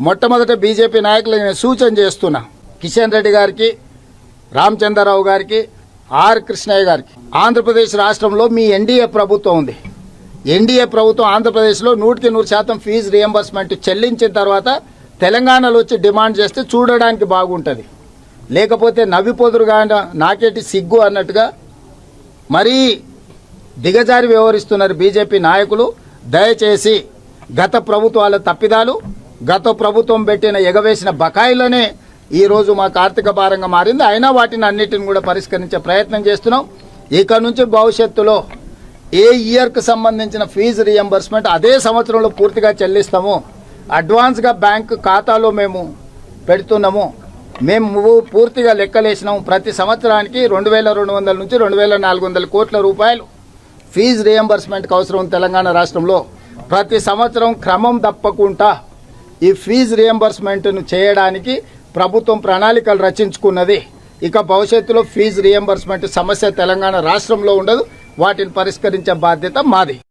మొట్టమొదట బీజేపీ నాయకులకు నేను సూచన చేస్తున్నా, కిషన్ రెడ్డి గారికి, రామచంద్రరావు గారికి, ఆర్ కృష్ణయ్య గారికి, ఆంధ్రప్రదేశ్ రాష్ట్రంలో మీ ఎన్డీఏ ప్రభుత్వం ఉంది. ఎన్డీఏ ప్రభుత్వం ఆంధ్రప్రదేశ్లో 100% ఫీజు రియంబర్స్మెంట్ చెల్లించిన తర్వాత తెలంగాణలో వచ్చి డిమాండ్ చేస్తే చూడడానికి బాగుంటుంది. లేకపోతే నవ్విపోదురుగా నాకేటి సిగ్గు అన్నట్టుగా మరీ దిగజారి వ్యవహరిస్తున్నారు బీజేపీ నాయకులు. దయచేసి గత ప్రభుత్వాల తప్పిదాలు, గత ప్రభుత్వం పెట్టిన ఎగవేసిన బకాయిలనే ఈరోజు మాకు ఆర్థిక భారంగా మారింది. అయినా వాటిని అన్నిటిని కూడా పరిష్కరించే ప్రయత్నం చేస్తున్నాం. ఇక నుంచి భవిష్యత్తులో ఏ ఇయర్కు సంబంధించిన ఫీజు రియంబర్స్మెంట్ అదే సంవత్సరంలో పూర్తిగా చెల్లిస్తాము. అడ్వాన్స్గా బ్యాంకు ఖాతాలో మేము పెడుతున్నాము. మేము పూర్తిగా లెక్కలేసినాము. ప్రతి సంవత్సరానికి 2200 నుంచి 2400 కోట్ల రూపాయలు ఫీజు రియంబర్స్మెంట్కి అవసరం తెలంగాణ రాష్ట్రంలో. ప్రతి సంవత్సరం క్రమం తప్పకుండా ఈ ఫీజు రియంబర్స్మెంట్ను చేయడానికి ప్రభుత్వం ప్రణాళికలు రచించుకున్నది. ఇక భవిష్యత్తులో ఫీజు రియంబర్స్మెంట్ సమస్య తెలంగాణ రాష్ట్రంలో ఉండదు. వాటిని పరిష్కరించే బాధ్యత మాది.